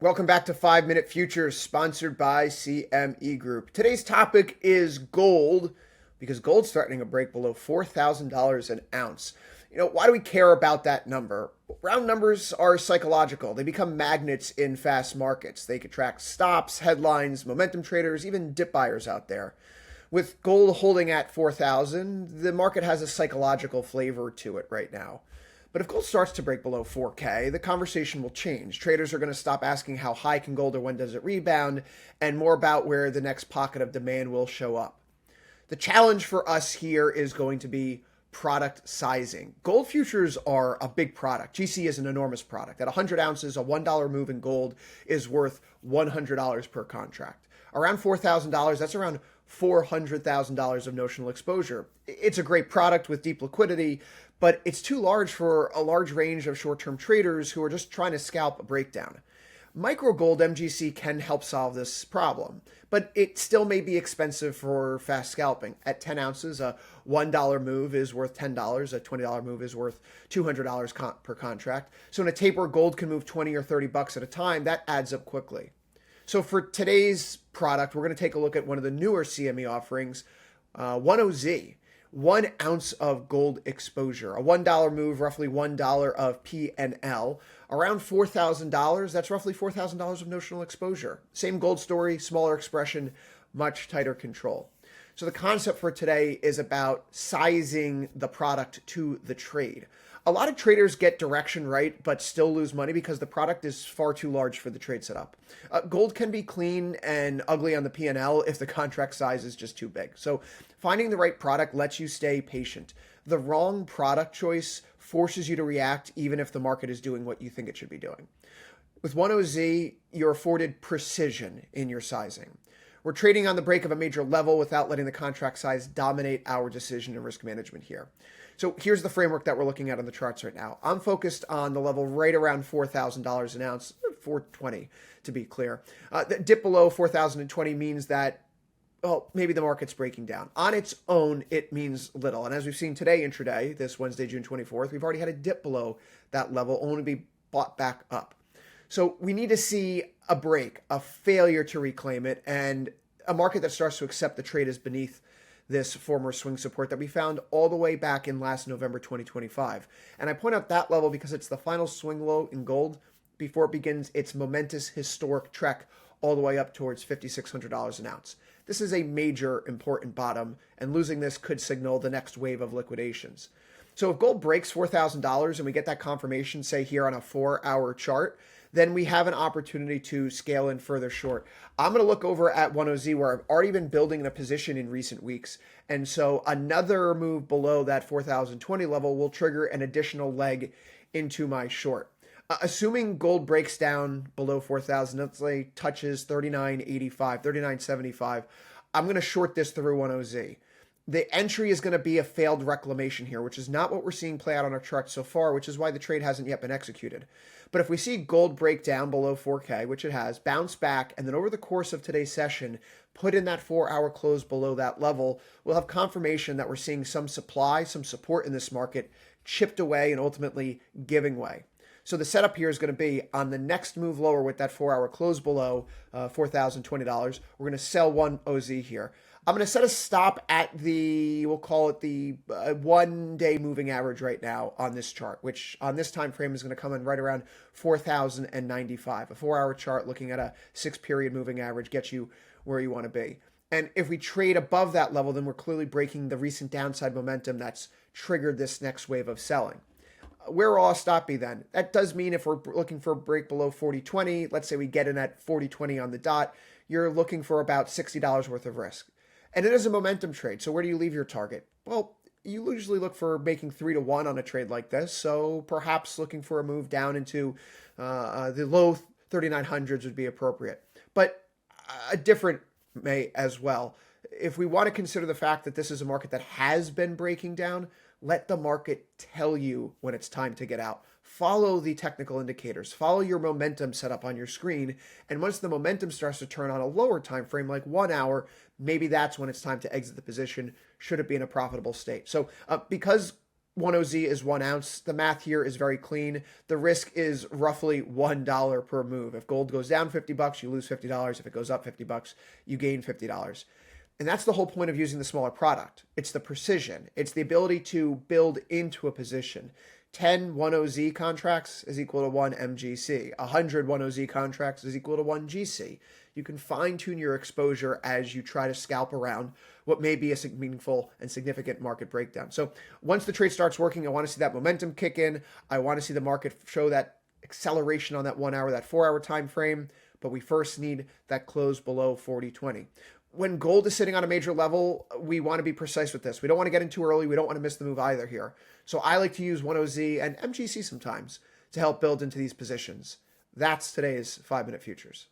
Welcome back to 5 Minute Futures, sponsored by CME Group. Today's topic is gold, because gold's threatening a break below $4,000 an ounce. Why do we care about that number? Round numbers are psychological. They become magnets in fast markets. They attract stops, headlines, momentum traders, even dip buyers out there. With gold holding at 4,000, the market has a psychological flavor to it right now. But if gold starts to break below 4K, the conversation will change. Traders are going to stop asking how high can gold or when does it rebound, and more about where the next pocket of demand will show up. The challenge for us here is going to be product sizing. Gold futures are a big product. GC is an enormous product. At 100 ounces, a $1 move in gold is worth $100 per contract. Around $4,000, that's around $400,000 of notional exposure. It's a great product with deep liquidity, but it's too large for a large range of short-term traders who are just trying to scalp a breakdown. Micro gold MGC can help solve this problem, but it still may be expensive for fast scalping. At 10 ounces, a $1 move is worth $10. A $20 move is worth $200 per contract. So in a taper, gold can move 20 or 30 bucks at a time. That adds up quickly. So for today's product, we're going to take a look at one of the newer CME offerings, 10Z. 1 ounce of gold exposure, a $1 move, roughly $1 of P&L, around $4,000. That's roughly $4,000 of notional exposure. Same gold story, smaller expression, much tighter control. So the concept for today is about sizing the product to the trade. A lot of traders get direction right, but still lose money because the product is far too large for the trade setup. Gold can be clean and ugly on the P&L if the contract size is just too big. So finding the right product lets you stay patient. The wrong product choice forces you to react even if the market is doing what you think it should be doing. With 10Z, you're afforded precision in your sizing. We're trading on the break of a major level without letting the contract size dominate our decision and risk management here. So here's the framework that we're looking at on the charts right now. I'm focused on the level right around $4,000 an ounce, $420 to be clear. The dip below 4,020 means that, well, maybe the market's breaking down. On its own, it means little. And as we've seen today, intraday, this Wednesday, June 24th, we've already had a dip below that level, only to be bought back up. So we need to see a break, a failure to reclaim it, and a market that starts to accept the trade is beneath this former swing support that we found all the way back in last November 2025. And I point out that level because it's the final swing low in gold before it begins its momentous historic trek all the way up towards $5,600 an ounce. This is a major important bottom, and losing this could signal the next wave of liquidations. So if gold breaks $4,000 and we get that confirmation, say here on a 4-hour chart, then we have an opportunity to scale in further short. I'm going to look over at 10Z where I've already been building a position in recent weeks. And so another move below that 4,020 level will trigger an additional leg into my short. Assuming gold breaks down below 4,000, let's say touches 39.85, 39.75, I'm going to short this through 10Z. The entry is going to be a failed reclamation here, which is not what we're seeing play out on our chart so far, which is why the trade hasn't yet been executed. But if we see gold break down below 4K, which it has, bounce back, and then over the course of today's session, put in that 4-hour close below that level, we'll have confirmation that we're seeing some supply, some support in this market chipped away and ultimately giving way. So the setup here is going to be on the next move lower with that 4-hour close below $4,020. We're going to sell 10Z here. I'm going to set a stop at we'll call it the 1-day moving average right now on this chart, which on this time frame is going to come in right around 4,095. A 4-hour chart looking at a 6-period moving average gets you where you want to be. And if we trade above that level, then we're clearly breaking the recent downside momentum that's triggered this next wave of selling. Where will our stop be then? That does mean if we're looking for a break below 40.20, let's say we get in at 40.20 on the dot, you're looking for about $60 worth of risk. And it is a momentum trade. So where do you leave your target? Well, you usually look for making 3-1 on a trade like this. So perhaps looking for a move down into the low 3900s would be appropriate. But a different may as well. If we want to consider the fact that this is a market that has been breaking down, let the market tell you when it's time to get out. Follow the technical indicators. Follow your momentum set up on your screen. And once the momentum starts to turn on a lower time frame, like 1 hour, maybe that's when it's time to exit the position, should it be in a profitable state. So because 1OZ is 1 ounce. The math here is very clean. The risk is roughly $1 per move. If gold goes down $50, you lose $50. If it goes up $50, you gain $50. And that's the whole point of using the smaller product. It's the precision. It's the ability to build into a position. 10 1OZ contracts is equal to 1 MGC. 100 1OZ contracts is equal to 1 GC. You can fine-tune your exposure as you try to scalp around what may be a meaningful and significant market breakdown. So once the trade starts working, I want to see that momentum kick in. I want to see the market show that acceleration on that 1 hour, that 4 hour time frame. But we first need that close below 40.20. When gold is sitting on a major level, we want to be precise with this. We don't want to get in too early. We don't want to miss the move either here. So I like to use 1OZ and MGC sometimes to help build into these positions. That's today's 5-minute futures.